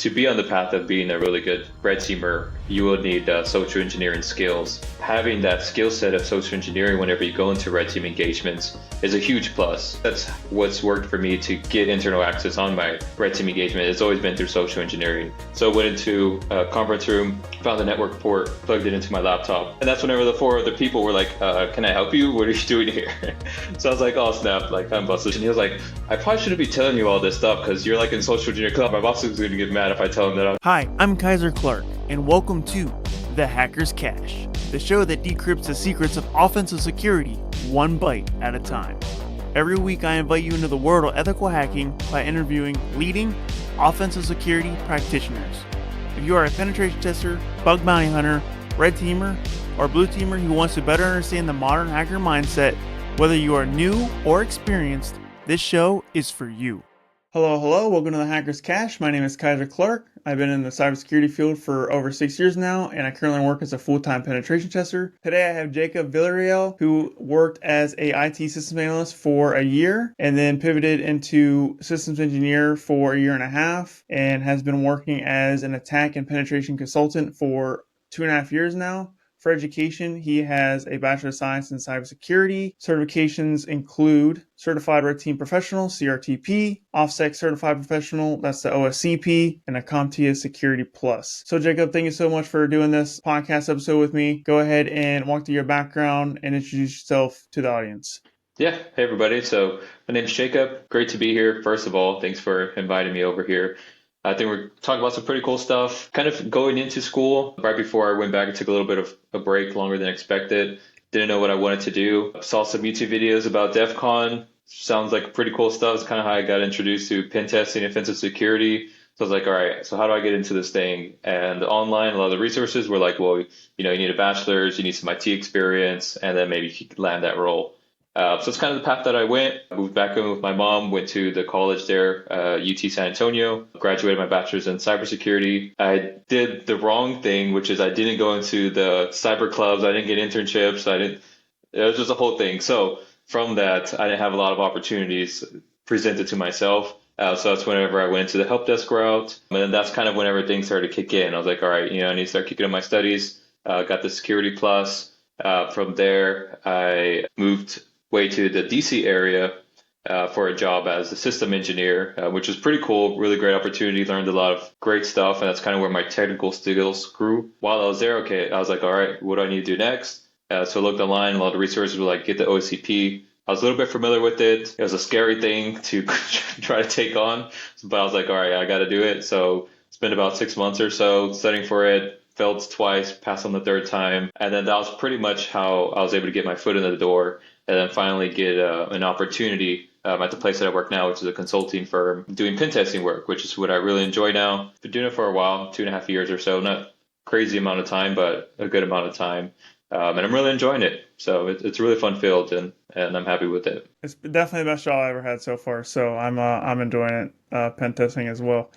To be on the path of being a really good red teamer, you will need social engineering skills. Having that skill set of social engineering whenever you go into red team engagements is a huge plus. That's what's worked for me to get internal access on my red team engagement. It's always been through social engineering. So I went into a conference room, found the network port, plugged it into my laptop. And that's whenever the four other people were like, can I help you? What are you doing here? So I was like, oh snap, like I'm busted. And he was like, I probably shouldn't be telling you all this stuff because you're like in social engineering club. My boss is going to get mad if I tell him that I'm... Hi, I'm Kyser Clark, and welcome to The Hacker's Cache, the show that decrypts the secrets of offensive security one bite at a time. Every week I invite you into the world of ethical hacking by interviewing leading offensive security practitioners. If you are a penetration tester, bug bounty hunter, red teamer, or blue teamer who wants to better understand the modern hacker mindset, whether you are new or experienced, this show is for you. Hello, welcome to the Hacker's Cache. My name is Kyser Clark. I've been in the cybersecurity field for over 6 years now, and I currently work as a full-time penetration tester. Today I have Jacob Villarreal, who worked as a IT systems analyst for a year, and then pivoted into systems engineer for a year and a half, and has been working as an attack and penetration consultant for 2.5 years now. For education, he has a Bachelor of Science in Cybersecurity. Certifications include Certified Red Team Professional, CRTP, OffSec Certified Professional, that's the OSCP, and a CompTIA Security Plus. So Jacob, thank you so much for doing this podcast episode with me. Go ahead and walk through your background and introduce yourself to the audience. Yeah, hey everybody. So my name's Jacob. Great to be here. First of all, thanks for inviting me over here. I think we're talking about some pretty cool stuff. Kind of going into school, right before I went back, I took a little bit of a break, longer than expected. Didn't know what I wanted to do. Saw some YouTube videos about DEFCON. Sounds like pretty cool stuff. It's kind of how I got introduced to pentesting, offensive security. So I was like, all right, so how do I get into this thing? And online, a lot of the resources were like, well, you need a bachelor's, you need some IT experience, and then maybe you could land that role. So it's kind of the path that I went. I moved back home with my mom, went to the college there, UT San Antonio, graduated my bachelor's in cybersecurity. I did the wrong thing, which is I didn't go into the cyber clubs. I didn't get internships. It was just a whole thing. So from that, I didn't have a lot of opportunities presented to myself. So that's whenever I went into the help desk route. And then that's kind of whenever things started to kick in. I was like, all right, I need to start kicking in my studies. Got the Security Plus. From there, I moved way to the DC area for a job as a system engineer, which was pretty cool, really great opportunity, learned a lot of great stuff, and that's kind of where my technical skills grew. While I was there, I was like, all right, what do I need to do next? So I looked online, a lot of resources were like, get the OCP. I was a little bit familiar with it. It was a scary thing to try to take on, but I was like, all right, I got to do it. So spent about 6 months or so studying for it, failed twice, passed on the third time, and then that was pretty much how I was able to get my foot in the door. And then finally get an opportunity at the place that I work now, which is a consulting firm, doing pen testing work, which is what I really enjoy now. Been doing it for a while, 2.5 years or so, not crazy amount of time, but a good amount of time. And I'm really enjoying it. So it's a really fun field, and I'm happy with it. It's definitely the best job I ever had so far, so I'm enjoying it, pen testing as well.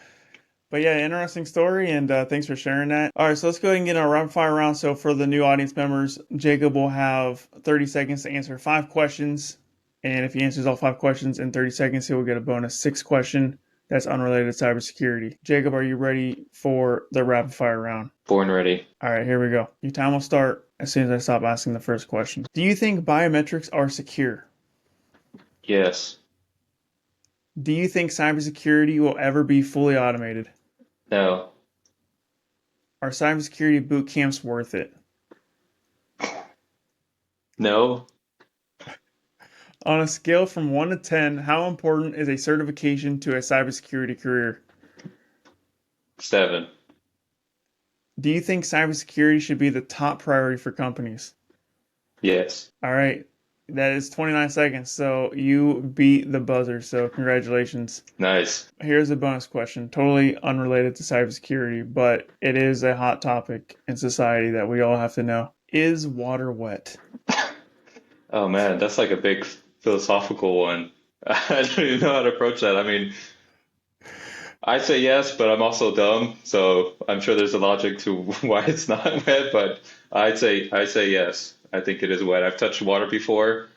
But yeah, interesting story, and thanks for sharing that. All right, so let's go ahead and get a rapid fire round. So for the new audience members, Jacob will have 30 seconds to answer 5 questions. And if he answers all 5 questions in 30 seconds, he will get a bonus 6th question that's unrelated to cybersecurity. Jacob, are you ready for the rapid fire round? Born ready. All right, here we go. Your time will start as soon as I stop asking the first question. Do you think biometrics are secure? Yes. Do you think cybersecurity will ever be fully automated? No. Are cybersecurity boot camps worth it? No. On a scale from 1 to 10, how important is a certification to a cybersecurity career? 7. Do you think cybersecurity should be the top priority for companies? Yes. All right. That is 29 seconds, so you beat the buzzer, so congratulations. Nice. Here's a bonus question, totally unrelated to cybersecurity, but it is a hot topic in society that we all have to know. Is water wet? Oh man, that's like a big philosophical one. I don't even know how to approach that. I mean, I'd say yes, but I'm also dumb, so I'm sure there's a logic to why it's not wet, but I'd say yes. I think it is wet. I've touched water before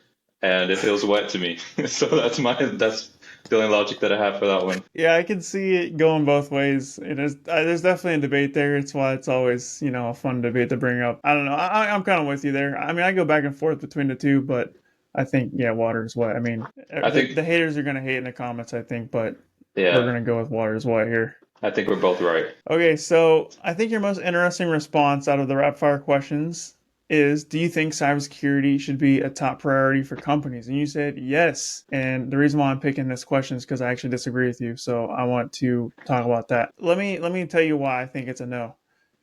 and it feels wet to me. So that's the only logic that I have for that one. Yeah, I can see it going both ways. It is, there's definitely a debate there. It's why it's always, a fun debate to bring up. I don't know. I'm kind of with you there. I mean, I go back and forth between the two, but I think, yeah, water is wet. I mean, I the think, haters are going to hate in the comments, I think, but we're yeah, going to go with water is wet here. I think we're both right. Okay, so I think your most interesting response out of the rapid fire questions is, do you think cybersecurity should be a top priority for companies? And you said yes. And the reason why I'm picking this question is because I actually disagree with you. So I want to talk about that. Let me tell you why I think it's a no.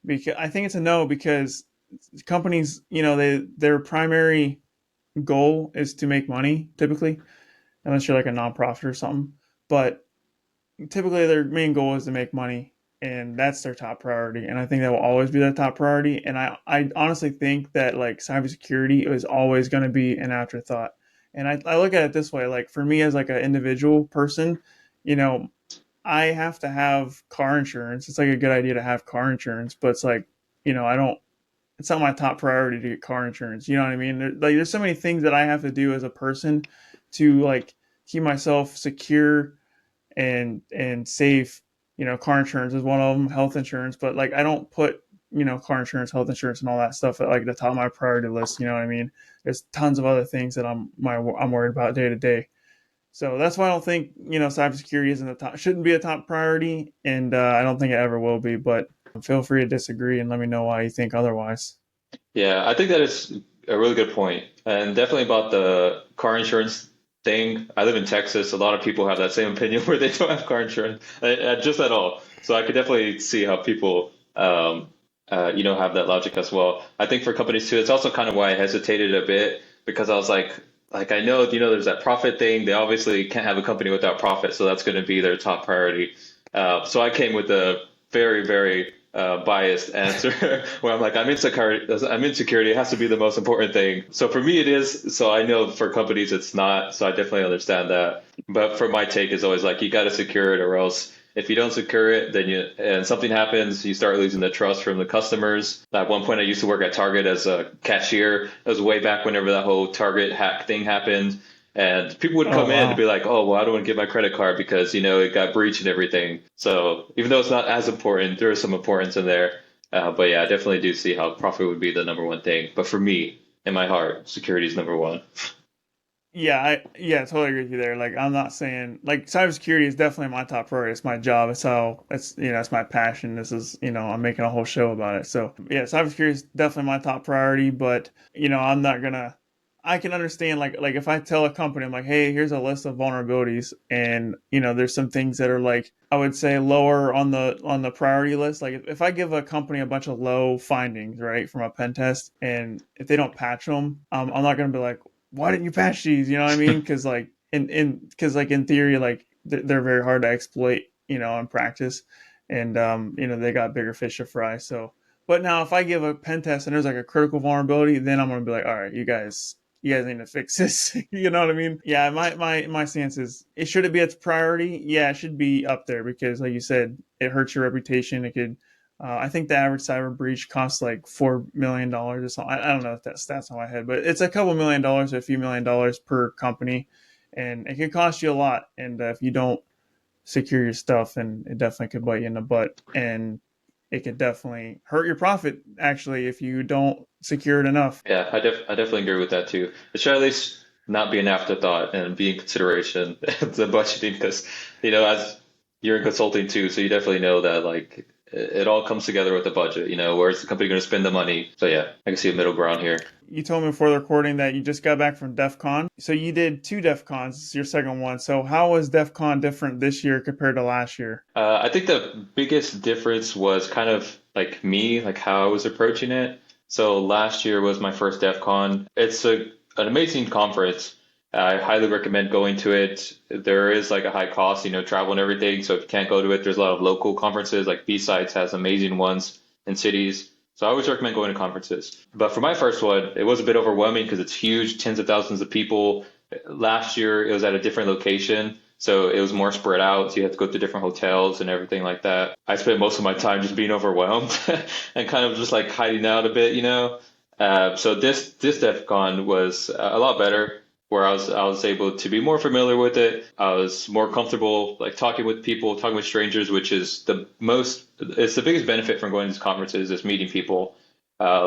Because I think it's a no because companies, their primary goal is to make money typically, unless you're like a nonprofit or something. But typically their main goal is to make money, and that's their top priority, and I think that will always be their top priority. And I honestly think that like cybersecurity is always going to be an afterthought. And I look at it this way, like for me as like an individual person, you know I have to have car insurance. It's like a good idea to have car insurance, but it's like, I don't, it's not my top priority to get car insurance. You know what I mean? There's so many things that I have to do as a person to like keep myself secure and safe. Car insurance is one of them, health insurance, but like I don't put car insurance, health insurance, and all that stuff at like the top of my priority list. You know what I mean? There's tons of other things that I'm worried about day to day. So that's why I don't think cybersecurity isn't the top, shouldn't be a top priority, and I don't think it ever will be. But feel free to disagree and let me know why you think otherwise. Yeah, I think that is a really good point. And definitely about the car insurance thing. I live in Texas. A lot of people have that same opinion where they don't have car insurance, just at all. So I could definitely see how people, have that logic as well. I think for companies too, it's also kind of why I hesitated a bit because I was like I know, there's that profit thing. They obviously can't have a company without profit, so that's going to be their top priority. So I came with a very, very biased answer where I'm like, I'm in security. I'm in security. It has to be the most important thing. So for me, it is. So I know for companies, it's not. So I definitely understand that. But for my take is always like, you got to secure it, or else if you don't secure it, then and something happens, you start losing the trust from the customers. At one point, I used to work at Target as a cashier. It was way back whenever that whole Target hack thing happened. And people would Oh come in and wow. be like, oh, well, I don't want to give my credit card because, it got breached and everything. So even though it's not as important, there is some importance in there. But yeah, I definitely do see how profit would be the number one thing. But for me, in my heart, security is number one. Yeah, I totally agree with you there. Like, I'm not saying like cybersecurity is definitely my top priority. It's my job. It's how it's my passion. This is I'm making a whole show about it. So yeah, cybersecurity is definitely my top priority. But I'm not gonna. I can understand like if I tell a company I'm like, hey, here's a list of vulnerabilities, and there's some things that are like I would say lower on the priority list. Like if I give a company a bunch of low findings right from a pen test, and if they don't patch them, I'm not gonna be like, why didn't you patch these? You know what I mean? Because like in theory, like they're very hard to exploit, in practice, and they got bigger fish to fry. So, but now if I give a pen test and there's like a critical vulnerability, then I'm gonna be like, all right, you guys need to fix this. You know what I mean? Yeah, my stance is it should it be its priority? Yeah, it should be up there because, like you said, it hurts your reputation. It could. I think the average cyber breach costs like $4 million or something. I don't know if that stats on my head, but it's a couple $1 million or a few $1 million per company, and it can cost you a lot. And if you don't secure your stuff, then it definitely could bite you in the butt, and it could definitely hurt your profit actually if you don't secure it enough. Yeah, I definitely agree with that too. It should at least not be an afterthought and be in consideration the budgeting because, as you're in consulting too, so you definitely know that like it all comes together with the budget, where's the company going to spend the money? So yeah, I can see a middle ground here. You told me before the recording that you just got back from DEFCON. So you did two DEFCONs. This is your second one. So how was DEFCON different this year compared to last year? I think the biggest difference was kind of like me, like how I was approaching it. So last year was my first DEF CON. It's an amazing conference. I highly recommend going to it. There is like a high cost, travel and everything. So if you can't go to it, there's a lot of local conferences. Like B-Sides has amazing ones in cities. So I always recommend going to conferences. But for my first one, it was a bit overwhelming because it's huge, tens of thousands of people. Last year, it was at a different location. So it was more spread out. So you had to go to different hotels and everything like that. I spent most of my time just being overwhelmed and kind of just like hiding out a bit. So this DEF CON was a lot better. where I was able to be more familiar with it. I was more comfortable like talking with people, talking with strangers, which is it's the biggest benefit from going to these conferences is meeting people.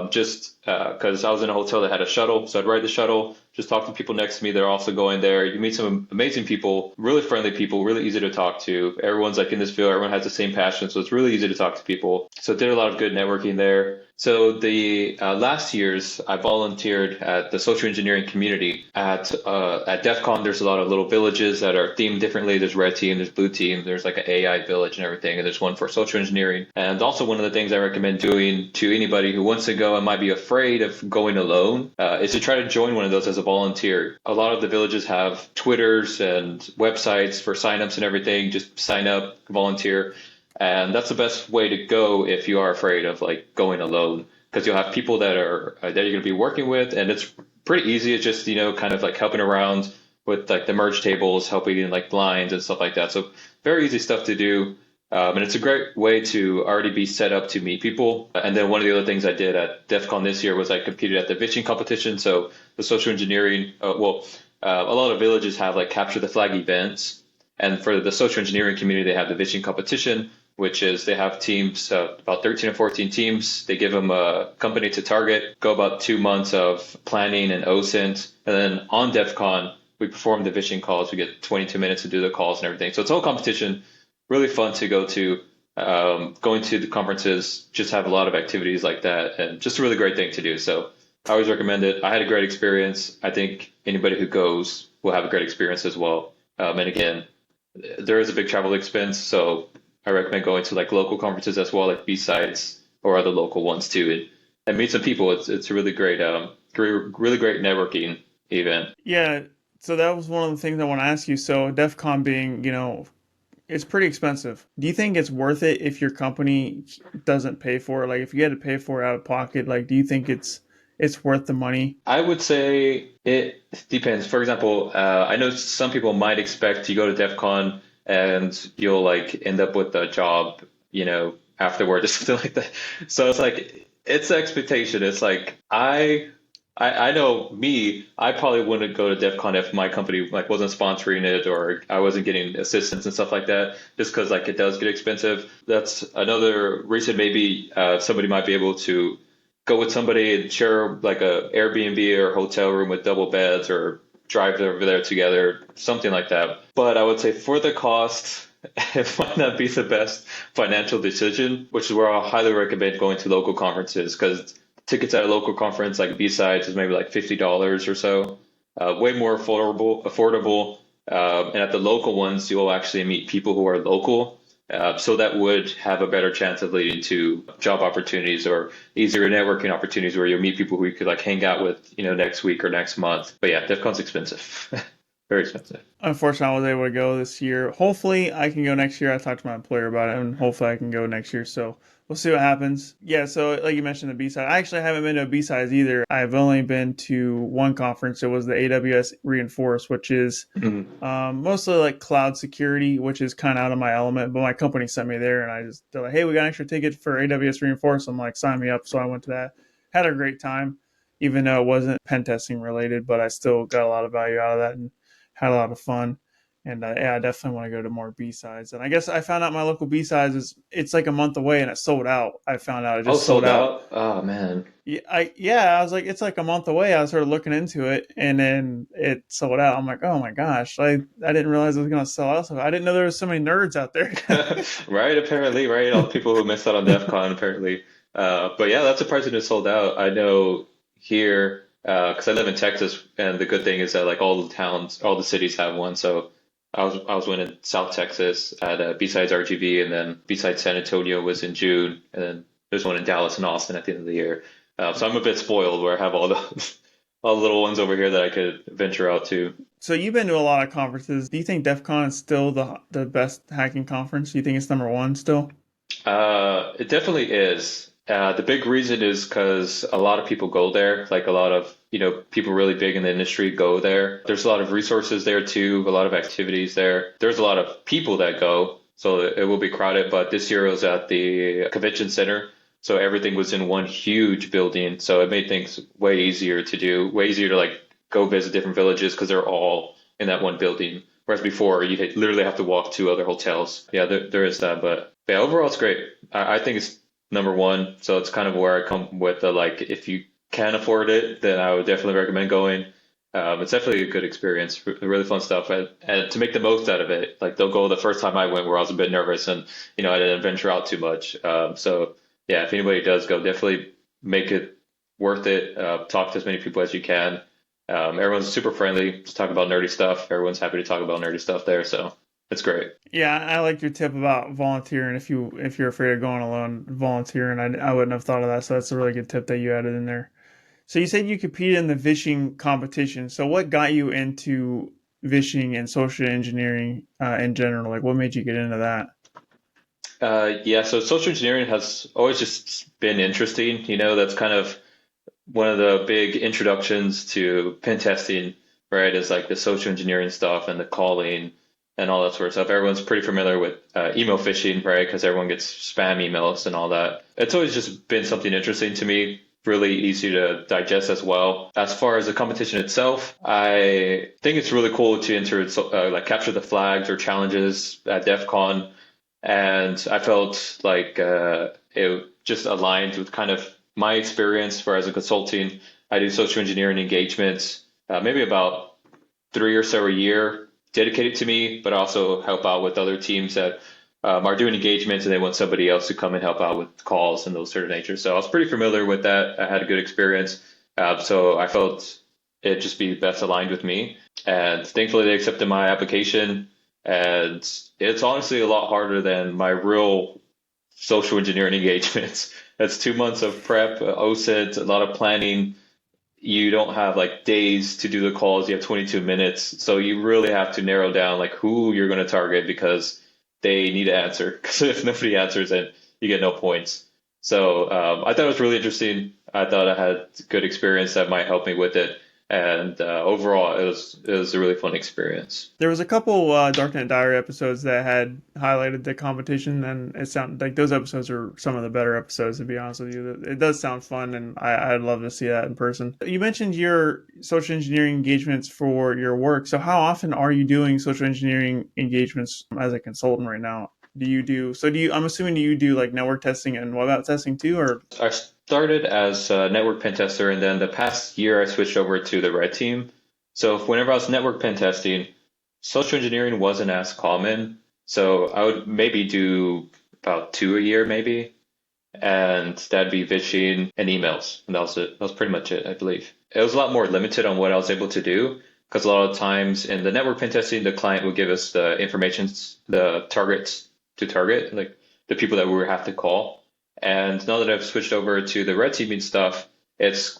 Just because I was in a hotel that had a shuttle, so I'd ride the shuttle, just talk to people next to me. They're also going there. You meet some amazing people, really friendly people, really easy to talk to. Everyone's like in this field, everyone has the same passion, so it's really easy to talk to people. So did a lot of good networking there. So the last years, I volunteered at the social engineering community at DEFCON. There's a lot of little villages that are themed differently. There's red team, there's blue team, there's like an AI village and everything, and there's one for social engineering. And also one of the things I recommend doing to anybody who wants to go and might be afraid of going alone is to try to join one of those as a volunteer. A lot of the villages have Twitters and websites for signups and everything. Just sign up, volunteer. And that's the best way to go if you are afraid of like going alone, because you'll have people that you're going to be working with, and it's pretty easy. It's just kind of like helping around with like the merge tables, helping in like blinds and stuff like that. So very easy stuff to do, and it's a great way to already be set up to meet people. And then one of the other things I did at DEFCON this year was I competed at the pitching competition. So the social engineering, a lot of villages have like capture the flag events, and for the social engineering community, they have the pitching competition, which is they have teams, about 13 or 14 teams. They give them a company to target, go about 2 months of planning and OSINT. And then on DEFCON, we perform the phishing calls. We get 22 minutes to do the calls and everything. So it's a whole competition, really fun to go to. Going to the conferences, just have a lot of activities like that, and just a really great thing to do. So I always recommend it. I had a great experience. I think anybody who goes will have a great experience as well. And again, there is a big travel expense, so I recommend going to like local conferences as well, like B-sides or other local ones too, and meet some people. It's a really great, really great networking event. Yeah, so that was one of the things I want to ask you. So DEF CON being, it's pretty expensive. Do you think it's worth it if your company doesn't pay for it? Like if you had to pay for it out of pocket, like do you think it's worth the money? I would say it depends. For example, I know some people might expect you go to DEF CON and you'll like end up with a job, afterward or something like that. So it's like it's the expectation. It's like I know me, I probably wouldn't go to DEF CON if my company like wasn't sponsoring it or I wasn't getting assistance and stuff like that, just because like it does get expensive. That's another reason maybe somebody might be able to go with somebody and share like a Airbnb or hotel room with double beds or drive over there together, something like that. But I would say for the cost, it might not be the best financial decision, which is where I highly recommend going to local conferences, because tickets at a local conference like B-Sides is maybe like $50 or so, way more affordable. And at the local ones, you'll actually meet people who are local. So that would have a better chance of leading to job opportunities or easier networking opportunities where you'll meet people who you could like hang out with, next week or next month. But yeah, DEF CON's expensive. Very expensive. Unfortunately, I was able to go this year. Hopefully, I can go next year. I talked to my employer about it, and hopefully, I can go next year. So we'll see what happens. Yeah. So, like you mentioned, the B side. I actually haven't been to a B sides either. I've only been to one conference. It was the AWS Reinforce, which is mostly like cloud security, which is kind of out of my element. But my company sent me there, and they're like, "Hey, we got an extra ticket for AWS Reinforce." I'm like, "Sign me up." So I went to that. Had a great time, even though it wasn't pen testing related, but I still got a lot of value out of that and had a lot of fun. And yeah, I definitely want to go to more B sides. And I guess I found out my local B sides it's like a month away and it sold out. I found out it Oh, just sold sold out. out? Oh man. Yeah, I was like, it's like a month away. I started looking into it, and then it sold out. I'm like, oh my gosh, I didn't realize it was gonna sell out. So I didn't know there was so many nerds out there. Right, apparently, right? All the people who missed out on DEF CON, apparently. But yeah, that's surprising it sold out. I know here, because I live in Texas, and the good thing is that like all the towns, all the cities have one. So I was one in South Texas at B-Sides RGV, and then B-Sides San Antonio was in June, and then there's one in Dallas and Austin at the end of the year. So I'm a bit spoiled where I have all the all the little ones over here that I could venture out to. So you've been to a lot of conferences. Do you think DEF CON is still the best hacking conference? Do you think it's number one still? It definitely is. The big reason is because a lot of people go there, like a lot of, people really big in the industry go there. There's a lot of resources there too, a lot of activities there. There's a lot of people that go, so it will be crowded. But this year it was at the convention center, so everything was in one huge building. So it made things way easier to do, way easier to like go visit different villages because they're all in that one building. Whereas before, you literally have to walk to other hotels. Yeah, there is that. But yeah, overall, it's great. I think it's number one. So it's kind of where I come with the like, if you can afford it, then I would definitely recommend going. It's definitely a good experience, really fun stuff. And to make the most out of it, like they'll go the first time I went where I was a bit nervous and, I didn't venture out too much. So yeah, if anybody does go, definitely make it worth it. Talk to as many people as you can. Everyone's super friendly. Just talk about nerdy stuff. Everyone's happy to talk about nerdy stuff there. So it's great. Yeah, I like your tip about volunteering. If you're afraid of going alone, volunteering. I wouldn't have thought of that. So that's a really good tip that you added in there. So you said you competed in the vishing competition. So what got you into vishing and social engineering in general? Like, what made you get into that? Yeah, so social engineering has always just been interesting. That's kind of one of the big introductions to pen testing, right? Is like the social engineering stuff and the calling and all that sort of stuff. Everyone's pretty familiar with email phishing, right? Because everyone gets spam emails and all that. It's always just been something interesting to me, really easy to digest as well. As far as the competition itself, I think it's really cool to enter, like capture the flags or challenges at DEFCON. And I felt like it just aligned with kind of my experience where as a consulting, I do social engineering engagements, maybe about 3 or so a year dedicated to me, but also help out with other teams that are doing engagements and they want somebody else to come and help out with calls and those sort of nature. So I was pretty familiar with that. I had a good experience. So I felt it'd just be best aligned with me. And thankfully they accepted my application. And it's honestly a lot harder than my real social engineering engagements. That's 2 months of prep, OSINT, a lot of planning. You don't have like days to do the calls. You have 22 minutes. So you really have to narrow down like who you're going to target because they need to answer. Because if nobody answers, then you get no points. So I thought it was really interesting. I thought I had good experience that might help me with it. And overall, it was a really fun experience. There was a couple Darknet Diary episodes that had highlighted the competition, and it sounded like those episodes are some of the better episodes, to be honest with you. It does sound fun, and I'd love to see that in person. You mentioned your social engineering engagements for your work. So how often are you doing social engineering engagements as a consultant right now? I'm assuming you do like network testing and web app testing too, or? I started as a network pen tester, and then the past year I switched over to the red team. So whenever I was network pen testing, social engineering wasn't as common. So I would maybe do about two a year, maybe, and that'd be phishing and emails, and that was it. That was pretty much it, I believe. It was a lot more limited on what I was able to do because a lot of times in the network pen testing, the client would give us the information, the targets to target, like the people that we would have to call. And now that I've switched over to the red teaming stuff, it's,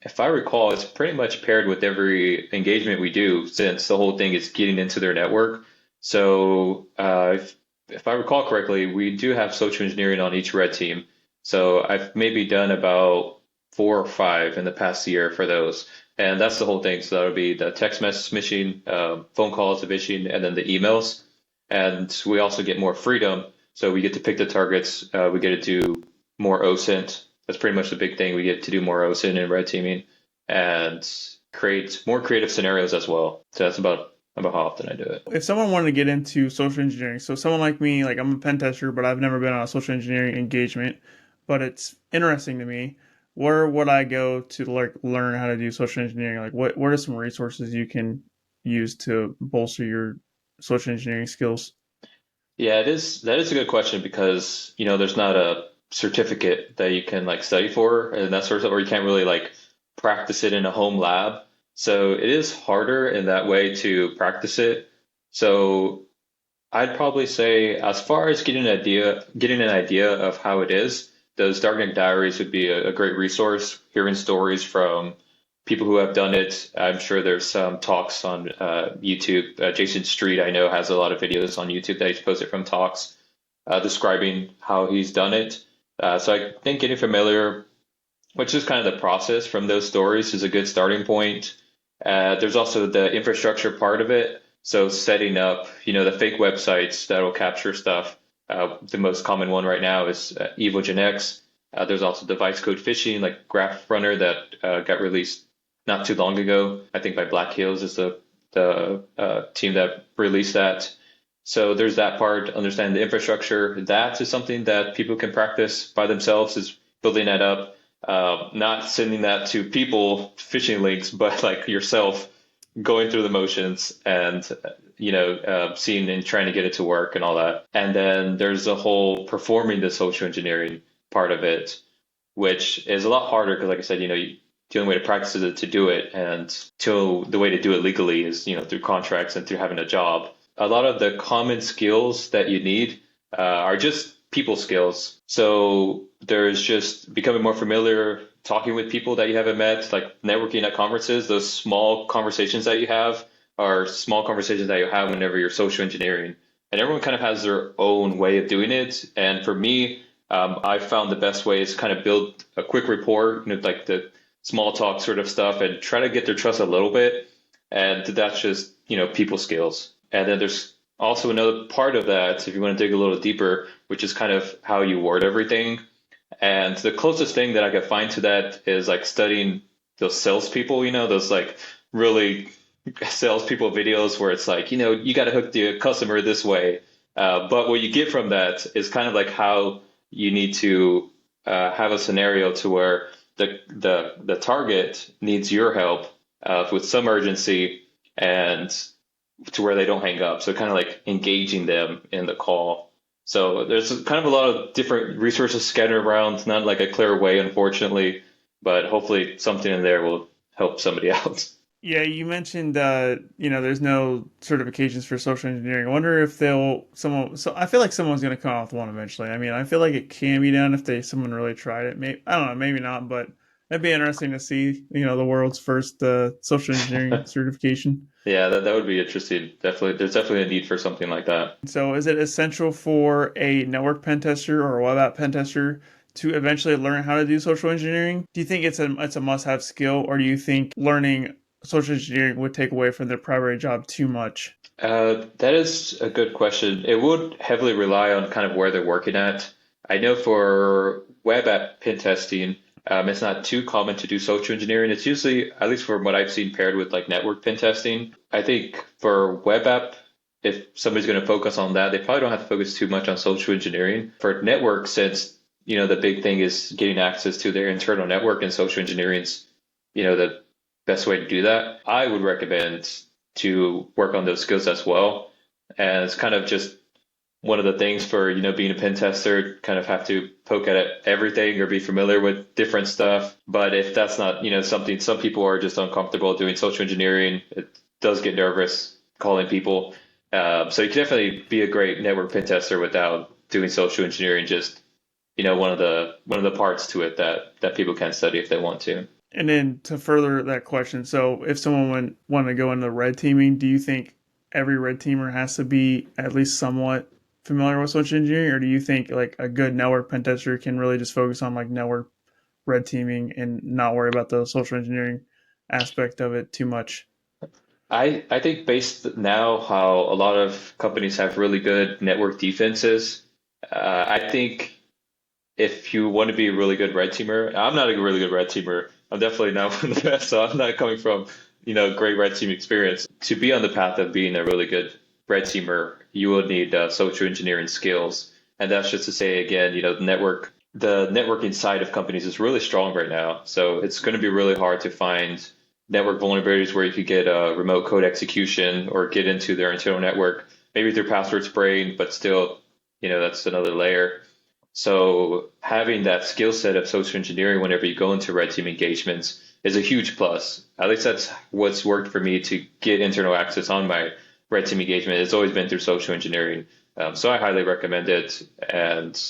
if I recall, it's pretty much paired with every engagement we do since the whole thing is getting into their network. So if I recall correctly, we do have social engineering on each red team. So I've maybe done about 4 or 5 in the past year for those. And that's the whole thing. So that would be the text message phishing, phone calls, the phishing, and then the emails. And we also get more freedom. So we get to pick the targets. We get to do more OSINT. That's pretty much the big thing. We get to do more OSINT and red teaming and create more creative scenarios as well. So that's about how often I do it. If someone wanted to get into social engineering, so someone like me, like I'm a pen tester, but I've never been on a social engineering engagement, but it's interesting to me. Where would I go to like learn how to do social engineering? Like what are some resources you can use to bolster your social engineering skills? Yeah, that is a good question because, there's not a certificate that you can like study for and that sort of stuff, or you can't really like practice it in a home lab. So it is harder in that way to practice it. So I'd probably say as far as getting an idea of how it is, those Darknet Diaries would be a great resource. Hearing stories from people who have done it. I'm sure there's some talks on YouTube. Jason Street, I know, has a lot of videos on YouTube that he's posted from talks describing how he's done it. So I think getting familiar, which is kind of the process from those stories, is a good starting point. There's also the infrastructure part of it. So setting up, the fake websites that will capture stuff. The most common one right now is EvoGenX. There's also device code phishing, like Graph Runner, that got released not too long ago. I think by Black Hills is the team that released that. So there's that part, understand the infrastructure. That is something that people can practice by themselves, is building that up. Not sending that to people, phishing links, but like yourself going through the motions and seeing and trying to get it to work and all that. And then there's the whole performing the social engineering part of it, which is a lot harder because, like I said, the only way to practice is to do it, and the way to do it legally is through contracts and through having a job. A lot of the common skills that you need are just people skills. So there's just becoming more familiar, talking with people that you haven't met, like networking at conferences. Those small conversations that you have are small conversations that you have whenever you're social engineering, and everyone kind of has their own way of doing it. And for me, I found the best way is kind of build a quick rapport, like the small talk sort of stuff, and try to get their trust a little bit. And that's just, people skills. And then there's also another part of that, if you want to dig a little deeper, which is kind of how you word everything. And the closest thing that I could find to that is like studying those salespeople, those like really salespeople videos where it's like, you got to hook the customer this way. But what you get from that is kind of like how you need to have a scenario to where the target needs your help with some urgency and to where they don't hang up. So kind of like engaging them in the call. So there's kind of a lot of different resources scattered around, not like a clear way, unfortunately, but hopefully something in there will help somebody out. Yeah, you mentioned there's no certifications for social engineering. I wonder if so I feel like someone's gonna come out with one eventually. I mean, I feel like it can be done if someone really tried it. Maybe I don't know, maybe not, but that'd be interesting to see, the world's first social engineering certification. Yeah, that would be interesting. Definitely, there's definitely a need for something like that. So is it essential for a network pen tester or a web app pen tester to eventually learn how to do social engineering? Do you think it's a must-have skill, or do you think learning social engineering would take away from their primary job too much? That is a good question. It would heavily rely on kind of where they're working at. I know for web app pen testing, it's not too common to do social engineering. It's usually, at least from what I've seen, paired with like network pen testing. I think for web app, if somebody's going to focus on that, they probably don't have to focus too much on social engineering. For network, since the big thing is getting access to their internal network, and social engineering's the best way to do that, I would recommend to work on those skills as well. And it's kind of just one of the things for, being a pen tester, kind of have to poke at everything or be familiar with different stuff. But if that's not, something, some people are just uncomfortable doing social engineering. It does get nervous calling people. So you can definitely be a great network pen tester without doing social engineering. Just, one of the parts to it that people can study if they want to. And then to further that question, so if someone want to go into red teaming, do you think every red teamer has to be at least somewhat familiar with social engineering, or do you think like a good network pen tester can really just focus on like network red teaming and not worry about the social engineering aspect of it too much? I think based now how a lot of companies have really good network defenses, I think if you want to be a really good red teamer, I'm not a really good red teamer. I'm definitely not one of the best, so I'm not coming from, great red team experience. To be on the path of being a really good red teamer, you will need social engineering skills. And that's just to say again, the networking side of companies is really strong right now. So it's going to be really hard to find network vulnerabilities where you could get a remote code execution or get into their internal network, maybe through password spraying, but still, that's another layer. So having that skill set of social engineering whenever you go into red team engagements is a huge plus. At least that's what's worked for me to get internal access on my red team engagement. It's always been through social engineering. So I highly recommend it. And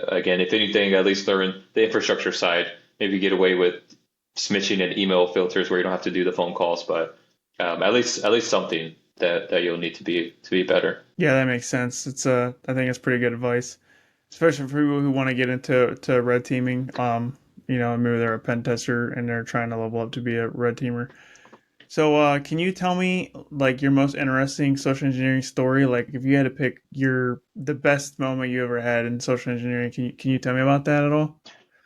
again, if anything, at least learn the infrastructure side. Maybe get away with smishing and email filters where you don't have to do the phone calls, but at least something that you'll need to be better. Yeah, that makes sense. I think it's pretty good advice, especially for people who want to get into red teaming. Maybe they're a pen tester and they're trying to level up to be a red teamer. So, can you tell me like your most interesting social engineering story? Like, if you had to pick the best moment you ever had in social engineering, can you tell me about that at all?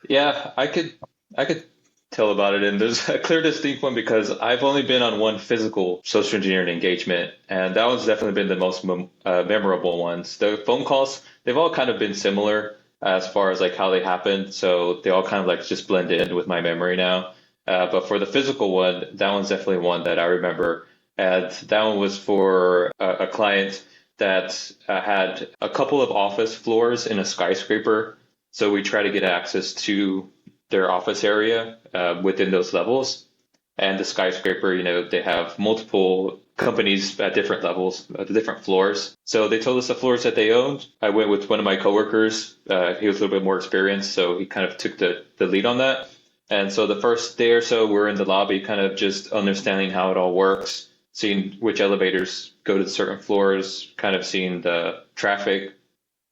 Yeah, I could tell about it. And there's a clear, distinct one because I've only been on one physical social engineering engagement, and that one's definitely been the most memorable ones. The phone calls, they've all kind of been similar as far as like how they happened, so they all kind of like just blend in with my memory now. But for the physical one, that one's definitely one that I remember. And that one was for a client that had a couple of office floors in a skyscraper. So we try to get access to their office area within those levels. And the skyscraper, they have multiple companies at different levels, at the different floors. So they told us the floors that they owned. I went with one of my coworkers. He was a little bit more experienced, so he kind of took the lead on that. And so the first day or so, we're in the lobby, kind of just understanding how it all works, seeing which elevators go to certain floors, kind of seeing the traffic.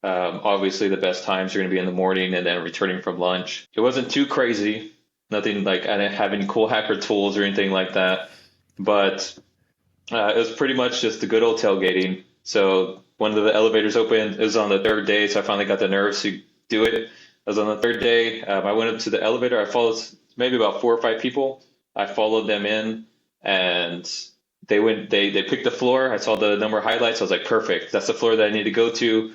Obviously, the best times are going to be in the morning and then returning from lunch. It wasn't too crazy. Nothing like I didn't have any cool hacker tools or anything like that. But it was pretty much just the good old tailgating. So one of the elevators opened. It was on the third day, so I finally got the nerves to do it. I was on the third day. I went up to the elevator. I followed maybe about 4 or 5 people. I followed them in, and they went. They picked the floor. I saw the number of highlights. I was like, perfect. That's the floor that I need to go to.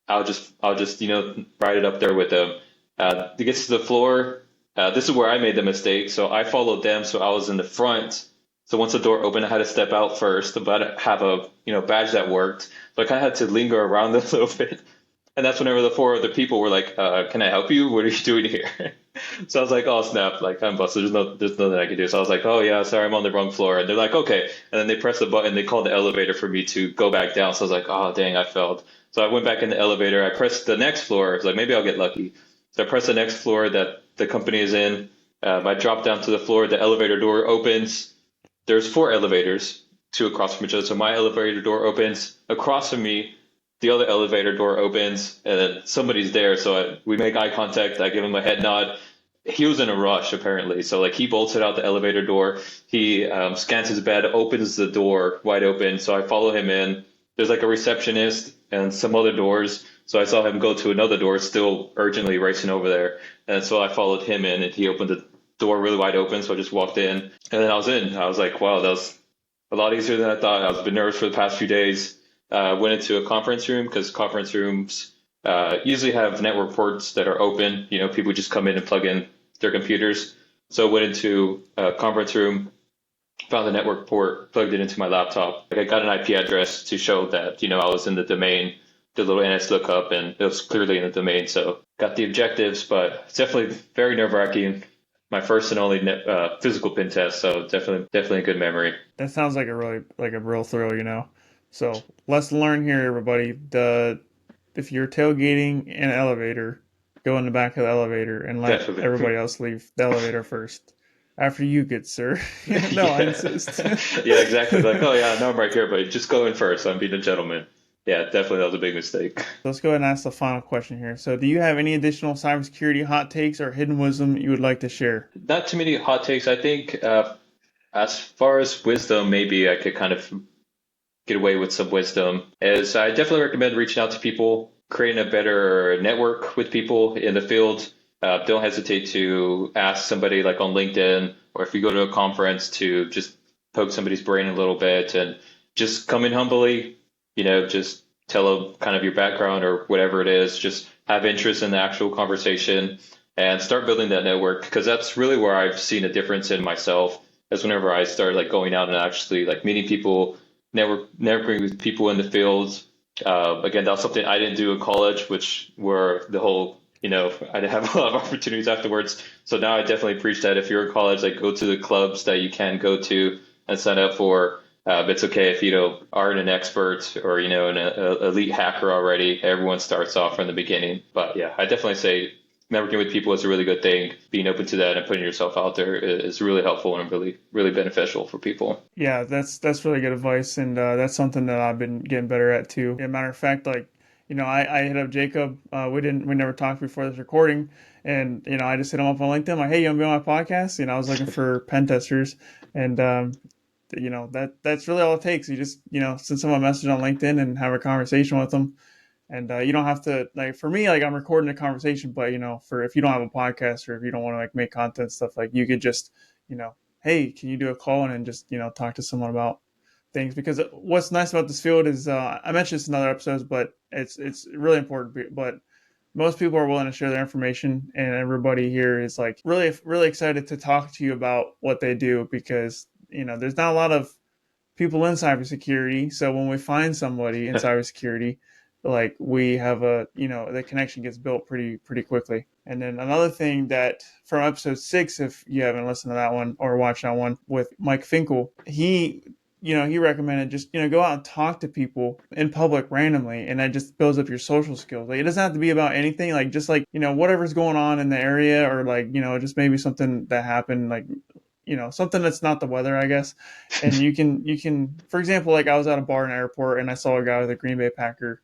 I'll just ride it up there with them. To get to the floor, this is where I made the mistake. So I followed them. So I was in the front. So once the door opened, I had to step out first, but I have a badge that worked. So I kind of had to linger around a little bit. And that's whenever the four other people were like, "Can I help you? What are you doing here?" So I was like, "Oh snap! Like I'm busted. There's nothing I can do." So I was like, "Oh yeah, sorry, I'm on the wrong floor." And they're like, "Okay." And then they pressed the button. They called the elevator for me to go back down. So I was like, "Oh dang, I failed." So I went back in the elevator. I pressed the next floor. I was like, maybe I'll get lucky. So I pressed the next floor that the company is in. I dropped down to the floor. The elevator door opens. There's four elevators, two across from each other. So my elevator door opens. Across from me, the other elevator door opens, and then somebody's there. So we make eye contact. I give him a head nod. He was in a rush, apparently. So like he bolted out the elevator door. He scans his bed, opens the door wide open. So I follow him in. There's like a receptionist and some other doors. So I saw him go to another door, still urgently racing over there. And so I followed him in, and he opened the door really wide open. So I just walked in, and then I was in. I was like, wow, that was a lot easier than I thought. I was been nervous for the past few days. Went into a conference room because conference rooms usually have network ports that are open. People just come in and plug in their computers. So went into a conference room, found the network port, plugged it into my laptop. I got an IP address to show that, I was in the domain, the little NS lookup, and it was clearly in the domain. So got the objectives, but it's definitely very nerve-wracking. My first and only physical pen test, so definitely a good memory. That sounds like a real thrill. So let's learn here, everybody. If you're tailgating in an elevator, go in the back of the elevator and let Definitely. everybody else leave the elevator first. After you, good sir. No, I insist. Yeah, exactly. Like, oh yeah, no, I'm right here, but just go in first. I'm being a gentleman. Yeah, definitely that was a big mistake. Let's go ahead and ask the final question here. So, do you have any additional cybersecurity hot takes or hidden wisdom you would like to share? Not too many hot takes. I think as far as wisdom, maybe I could kind of get away with some wisdom. Is I definitely recommend reaching out to people, creating a better network with people in the field. Don't hesitate to ask somebody like on LinkedIn, or if you go to a conference, to just poke somebody's brain a little bit and just come in humbly, just tell them kind of your background or whatever it is, just have interest in the actual conversation and start building that network, because that's really where I've seen a difference in myself, as whenever I started like going out and actually like meeting people, networking with people in the field. Again, that's something I didn't do in college, which were the whole, I didn't have a lot of opportunities afterwards. So now I definitely preach that if you're in college, like go to the clubs that you can go to and sign up for. It's okay if you aren't an expert or an elite hacker already. Everyone starts off from the beginning. But yeah, I definitely say networking with people is a really good thing. Being open to that and putting yourself out there is really helpful and really, really beneficial for people. Yeah, that's really good advice, and that's something that I've been getting better at too. As a matter of fact, like I hit up Jacob. We never talked before this recording, and I just hit him up on LinkedIn, like, hey, you want to be on my podcast? I was looking for pen testers, and that's really all it takes. You just send someone a message on LinkedIn and have a conversation with them, And you don't have to, like, for me, like, I'm recording a conversation, but for if you don't have a podcast or if you don't want to like make content stuff, like, you could just, hey, can you do a call and then just talk to someone about things. Because what's nice about this field is, I mentioned this in other episodes, but it's really important. But most people are willing to share their information, and everybody here is like really excited to talk to you about what they do, because there's not a lot of people in cybersecurity. So when we find somebody in cybersecurity, like, we have the connection gets built pretty quickly. And then another thing, that from episode 6, if you haven't listened to that one or watched that one with Mike Finkel, he recommended just go out and talk to people in public randomly, and that just builds up your social skills. Like, it doesn't have to be about anything, like, just like whatever's going on in the area, or like just maybe something that happened, like something that's not the weather, I guess. And you can, for example, like, I was at a bar in an airport and I saw a guy with a Green Bay Packer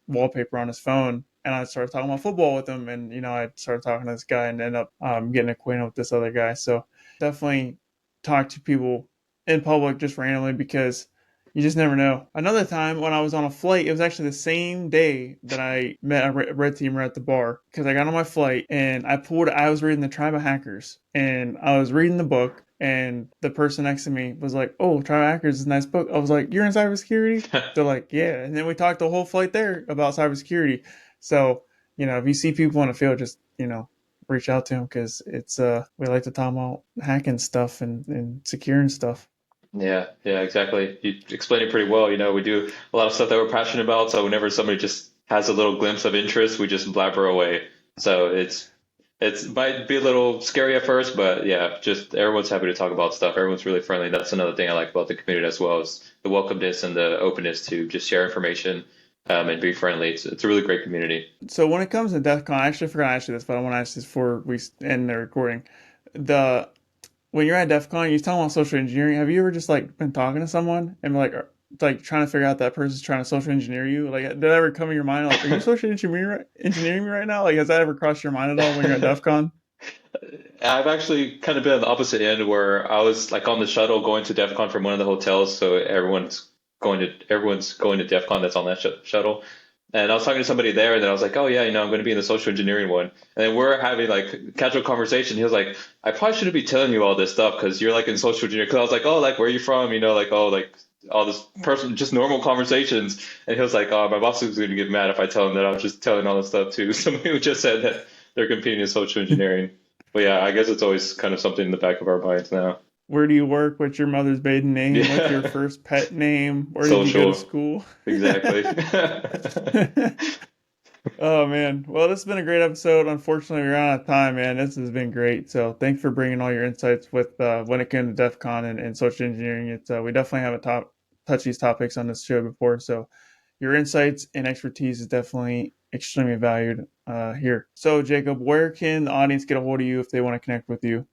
wallpaper on his phone, and I started talking about football with him, and I started talking to this guy and ended up getting acquainted with this other guy. So definitely talk to people in public just randomly, because you just never know. Another time, when I was on a flight, it was actually the same day that I met a red teamer at the bar, because I got on my flight and I was reading the Tribe of Hackers, and I was reading the book, and the person next to me was like, "Oh, Tribe of Hackers is a nice book." I was like, "You're in cybersecurity?" They're like, "Yeah." And then we talked the whole flight there about cybersecurity. So, if you see people in the field, just, reach out to them, because it's, we like to talk about hacking stuff and securing stuff. Yeah, exactly. You explained it pretty well. We do a lot of stuff that we're passionate about. So whenever somebody just has a little glimpse of interest, we just blabber away. So it's might be a little scary at first, but yeah, just everyone's happy to talk about stuff. Everyone's really friendly. That's another thing I like about the community as well, is the welcomeness and the openness to just share information, and be friendly. It's a really great community. So when it comes to DEFCON, I actually forgot to ask you this, but I want to ask this before we end the recording. The When you're at DEFCON, you're talking about social engineering. Have you ever just like been talking to someone and like trying to figure out that person's trying to social engineer you? Like, did that ever come in your mind? Like, are you engineering me right now? Like, has that ever crossed your mind at all when you're at DEFCON? I've actually kind of been on the opposite end, where I was like on the shuttle going to DEF CON from one of the hotels. So everyone's going to DEF CON that's on that shuttle. And I was talking to somebody there, and then I was like, "Oh yeah, I'm going to be in the social engineering one." And then we're having like casual conversation. He was like, "I probably shouldn't be telling you all this stuff because you're like in social engineering." Because I was like, "Oh, like where are you from?" Like, "Oh, like all this person, just normal conversations." And he was like, "Oh, my boss is going to get mad if I tell him that I was just telling all this stuff to somebody who just said that they're competing in social engineering." But yeah, I guess it's always kind of something in the back of our minds now. Where do you work? What's your mother's maiden name? What's your Yeah, first pet name? Where did you go to social, school? exactly. Oh man. Well, this has been a great episode. Unfortunately, we're out of time, man. This has been great. So thanks for bringing all your insights with when it came to DEF CON and social engineering. It's we definitely haven't touched these topics on this show before. So your insights and expertise is definitely extremely valued here. So Jacob, where can the audience get a hold of you if they want to connect with you?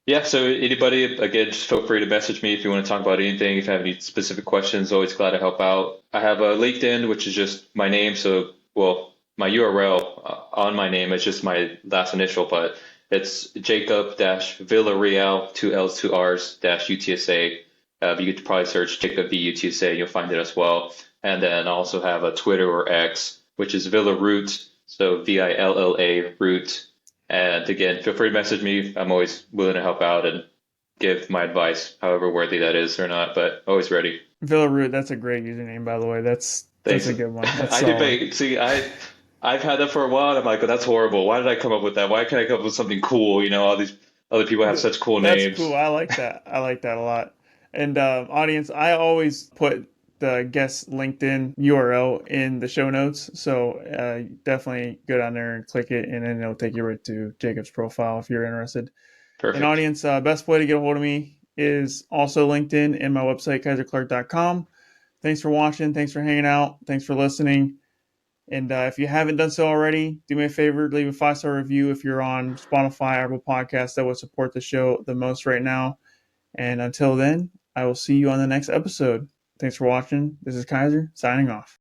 Yeah, so anybody, again, just feel free to message me if you want to talk about anything. If you have any specific questions, always glad to help out. I have a LinkedIn, which is just my name. So, well, my URL on my name is just my last initial, but it's Jacob-Villarreal, two L's, two R's, dash UTSA. You could probably search Jacob V UTSA, and you'll find it as well. And then I also have a Twitter or X, which is Villaroot, so VILLA root. And again, feel free to message me. I'm always willing to help out and give my advice, however worthy that is or not, but always ready. Villaroot, that's a great username, by the way. That's Thanks. a good one. That's I solid. debate. See, I've had that for a while, and I'm like, oh, that's horrible. Why did I come up with that? Why can't I come up with something cool? All these other people have such cool That's cool. names. I like that. I like that a lot. And audience, I always put the guest LinkedIn URL in the show notes. So definitely go down there and click it, and then it'll take you right to Jacob's profile if you're interested. And Perfect. audience, best way to get a hold of me is also LinkedIn and my website, kyserclark.com. Thanks for watching. Thanks for hanging out. Thanks for listening. And if you haven't done so already, do me a favor, leave a 5-star review if you're on Spotify, Apple Podcasts. That would support the show the most right now. And until then, I will see you on the next episode. Thanks for watching. This is Kyser signing off.